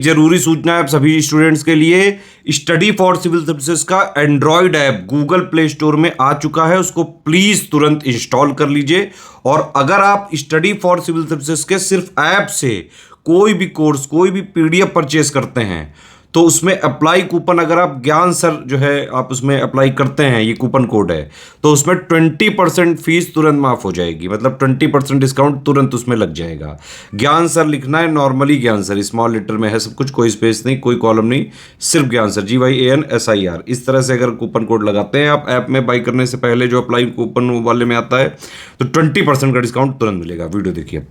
जरूरी सूचना है आप सभी स्टूडेंट्स के लिए, स्टडी फॉर सिविल सर्विसेज का Android app Google play store में आ चुका है, उसको प्लीज तुरंत इंस्टॉल कर लीजिए। और अगर आप स्टडी फॉर सिविल सर्विसेज के सिर्फ ऐप से कोई भी कोर्स, कोई भी पीडीएफ परचेस करते हैं तो उसमें अप्लाई कूपन, अगर आप ज्ञान सर जो है आप उसमें अप्लाई करते हैं, ये कूपन कोड है, तो उसमें 20% फीस तुरंत माफ हो जाएगी, मतलब 20% डिस्काउंट तुरंत उसमें लग जाएगा। ज्ञान सर लिखना है, नॉर्मली ज्ञान सर स्मॉल लेटर में है सब कुछ, कोई स्पेस नहीं, कोई कॉलम नहीं, सिर्फ ज्ञान सर, GYANSIR। इस तरह से अगर कूपन कोड लगाते हैं आप ऐप में बाई करने से पहले, जो अप्लाई कूपन वाले में आता है, तो 20% का डिस्काउंट तुरंत मिलेगा। वीडियो देखिए।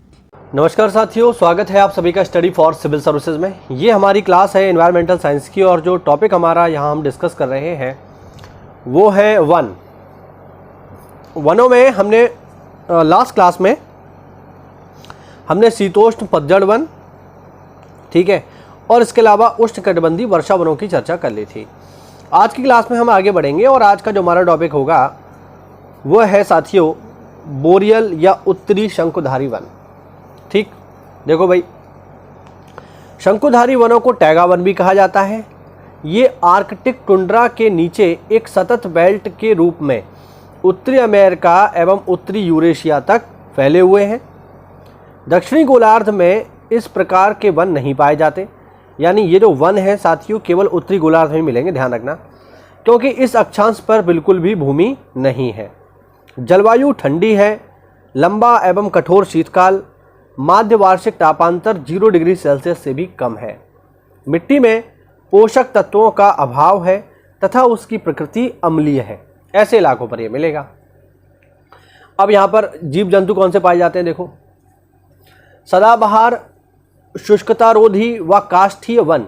नमस्कार साथियों, स्वागत है आप सभी का स्टडी फॉर सिविल सर्विसेज में। ये हमारी क्लास है एनवायरमेंटल साइंस की, और जो टॉपिक हमारा यहाँ हम डिस्कस कर रहे हैं वो है वनों में हमने लास्ट क्लास में हमने शीतोष्ण पतझड़ वन, ठीक है, और इसके अलावा उष्णकटिबंधीय वर्षा वनों की चर्चा कर ली थी। आज की क्लास में हम आगे बढ़ेंगे और आज का जो हमारा टॉपिक होगा वो है साथियों बोरियल या उत्तरी शंकुधारी वन। ठीक, देखो भाई, शंकुधारी वनों को टैगा वन भी कहा जाता है। ये आर्कटिक टुंड्रा के नीचे एक सतत बेल्ट के रूप में उत्तरी अमेरिका एवं उत्तरी यूरेशिया तक फैले हुए हैं। दक्षिणी गोलार्ध में इस प्रकार के वन नहीं पाए जाते, यानी ये जो वन है साथियों केवल उत्तरी गोलार्ध में मिलेंगे, ध्यान रखना, क्योंकि इस अक्षांश पर बिल्कुल भी भूमि नहीं है। जलवायु ठंडी है, लंबा एवं कठोर शीतकाल, माध्य वार्षिक तापांतर 0 डिग्री सेल्सियस से भी कम है। मिट्टी में पोषक तत्वों का अभाव है तथा उसकी प्रकृति अम्लीय है। ऐसे इलाकों पर यह मिलेगा। अब यहाँ पर जीव जंतु कौन से पाए जाते हैं, देखो, सदाबहार, शुष्कतारोधी व काष्ठीय वन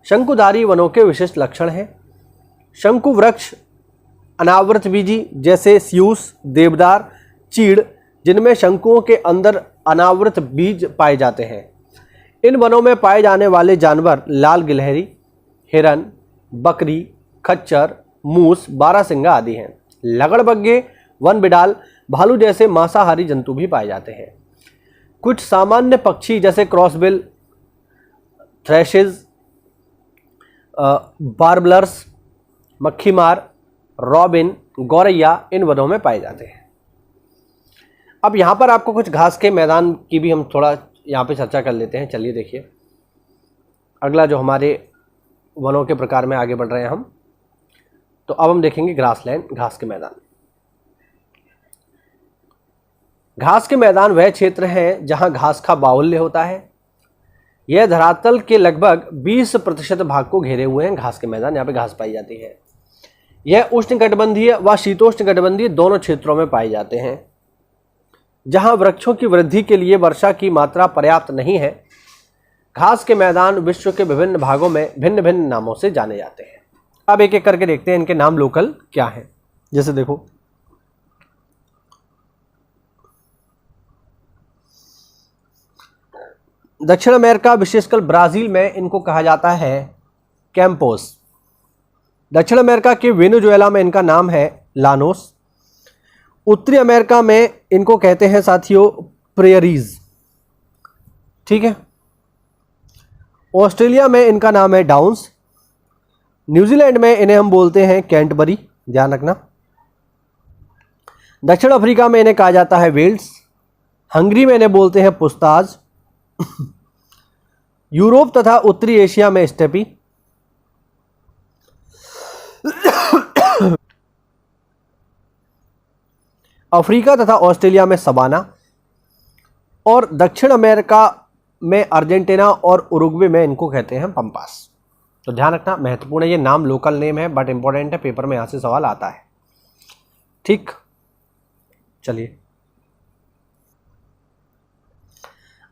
शंकुधारी वनों के विशिष्ट लक्षण हैं। शंकु वृक्ष, अनावृत बीजी जैसे स्यूस, देवदार, चीड़, जिनमें शंकुओं के अंदर अनावृत बीज पाए जाते हैं। इन वनों में पाए जाने वाले जानवर लाल गिलहरी, हिरन, बकरी, खच्चर, मूस, बारहसिंगा आदि हैं। लगड़बग्गे, वन बिडाल, भालू जैसे मांसाहारी जंतु भी पाए जाते हैं। कुछ सामान्य पक्षी जैसे क्रॉसबिल, थ्रैशेस, बार्बलर्स, मक्खीमार, रॉबिन, गौरैया इन वनों में पाए जाते हैं। अब यहाँ पर आपको कुछ घास के मैदान की भी हम थोड़ा यहाँ पे चर्चा कर लेते हैं। चलिए देखिए, अगला जो हमारे वनों के प्रकार में आगे बढ़ रहे हैं हम, तो अब हम देखेंगे ग्रासलैंड, घास के मैदान। घास के मैदान वह क्षेत्र हैं जहाँ घास का बाहुल्य होता है। यह धरातल के लगभग 20% भाग को घेरे हुए हैं घास के मैदान, यहाँ पे घास पाई जाती है। यह उष्णकटिबंधीय व शीतोष्णकटिबंधीय दोनों क्षेत्रों में पाए जाते हैं। जहां वृक्षों की वृद्धि के लिए वर्षा की मात्रा पर्याप्त नहीं है, घास के मैदान विश्व के विभिन्न भागों में भिन्न भिन्न नामों से जाने जाते हैं। अब एक एक करके देखते हैं इनके नाम लोकल क्या हैं। जैसे देखो, दक्षिण अमेरिका विशेषकर ब्राजील में इनको कहा जाता है कैंपोस। दक्षिण अमेरिका के वेनेजुएला में इनका नाम है लानोस। उत्तरी अमेरिका में इनको कहते हैं साथियों प्रेयरीज, ठीक है। ऑस्ट्रेलिया में इनका नाम है डाउन्स। न्यूजीलैंड में इन्हें हम बोलते हैं कैंटबरी, ध्यान रखना। दक्षिण अफ्रीका में इन्हें कहा जाता है वेल्स। हंगरी में इन्हें बोलते हैं पुस्ताज। यूरोप तथा उत्तरी एशिया में स्टेपी। अफ्रीका तथा ऑस्ट्रेलिया में सबाना, और दक्षिण अमेरिका में अर्जेंटीना और उरुग्वे में इनको कहते हैं पंपास। तो ध्यान रखना, महत्वपूर्ण है, ये नाम लोकल नेम है बट इंपॉर्टेंट है, पेपर में यहाँ से सवाल आता है। ठीक, चलिए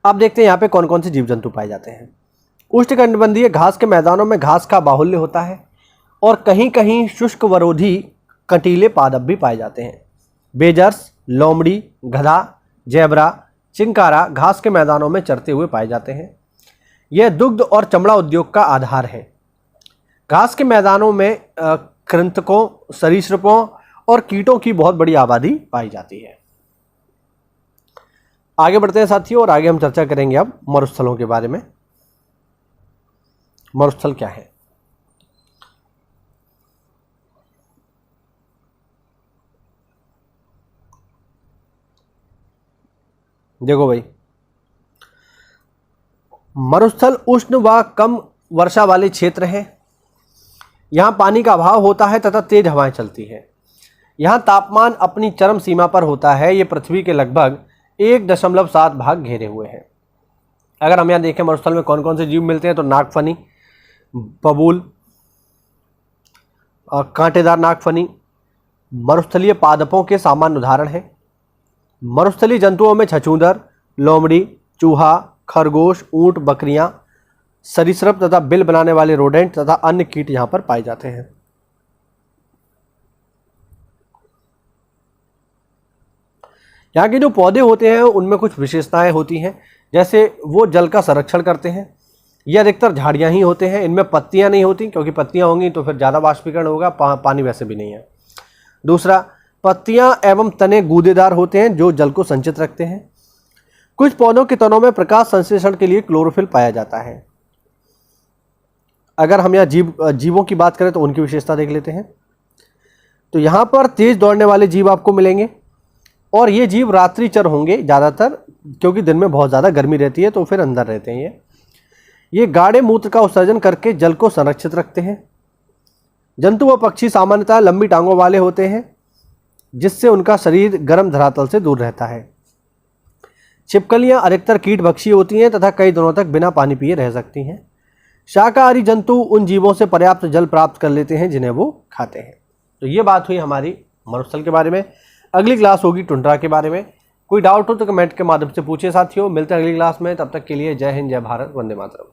अब देखते हैं यहाँ पे कौन कौन से जीव जंतु पाए जाते हैं। उष्णकटिबंधीय घास के मैदानों में घास का बाहुल्य होता है और कहीं कहीं शुष्क वरोधी कटीले पादप भी पाए जाते हैं। बेजर्स, लोमड़ी, गधा, जेब्रा, चिंकारा घास के मैदानों में चरते हुए पाए जाते हैं। यह दुग्ध और चमड़ा उद्योग का आधार है। घास के मैदानों में कृंतकों, सरीसृपों और कीटों की बहुत बड़ी आबादी पाई जाती है। आगे बढ़ते हैं साथियों, और आगे हम चर्चा करेंगे अब मरुस्थलों के बारे में। मरुस्थल क्या है? देखो भाई, मरुस्थल उष्ण व कम वर्षा वाले क्षेत्र हैं। यहाँ पानी का अभाव होता है तथा तेज हवाएं चलती है। यहाँ तापमान अपनी चरम सीमा पर होता है। ये पृथ्वी के लगभग 1.7 भाग घेरे हुए हैं। अगर हम यहाँ देखें मरुस्थल में कौन कौन से जीव मिलते हैं, तो नागफनी, बबूल, कांटेदार नागफनी मरुस्थलीय पादपों के सामान्य उदाहरण हैं। मरुस्थलीय जंतुओं में छछूंदर, लोमड़ी, चूहा, खरगोश, ऊंट, बकरियां, सरीसृप तथा बिल बनाने वाले रोडेंट तथा अन्य कीट यहाँ पर पाए जाते हैं। यहाँ के जो पौधे होते हैं उनमें कुछ विशेषताएं होती हैं, जैसे वो जल का संरक्षण करते हैं। ये अधिकतर झाड़ियाँ ही होते हैं, इनमें पत्तियाँ नहीं होती, क्योंकि पत्तियाँ होंगी तो फिर ज़्यादा वाष्पीकरण होगा, पानी वैसे भी नहीं है। दूसरा, पत्तियाँ एवं तने गूदेदार होते हैं जो जल को संचित रखते हैं। कुछ पौधों के तनों में प्रकाश संश्लेषण के लिए क्लोरोफिल पाया जाता है। अगर हम यहाँ जीवों की बात करें तो उनकी विशेषता देख लेते हैं। तो यहाँ पर तेज दौड़ने वाले जीव आपको मिलेंगे, और ये जीव रात्रिचर होंगे ज़्यादातर, क्योंकि दिन में बहुत ज़्यादा गर्मी रहती है तो फिर अंदर रहते हैं। ये गाढ़े मूत्र का उत्सर्जन करके जल को संरक्षित रखते हैं। जंतु व पक्षी सामान्यतः लंबी टांगों वाले होते हैं, जिससे उनका शरीर गर्म धरातल से दूर रहता है। छिपकलियाँ अधिकतर कीटभक्षी होती हैं तथा कई दिनों तक बिना पानी पिए रह सकती हैं। शाकाहारी जंतु उन जीवों से पर्याप्त जल प्राप्त कर लेते हैं जिन्हें वो खाते हैं। तो ये बात हुई हमारी मरुस्थल के बारे में। अगली क्लास होगी टुंड्रा के बारे में। कोई डाउट हो तो कमेंट के माध्यम से पूछिए साथियों। मिलते हैं अगली क्लास में, तब तक के लिए जय हिंद, जय भारत, वंदे मातरम।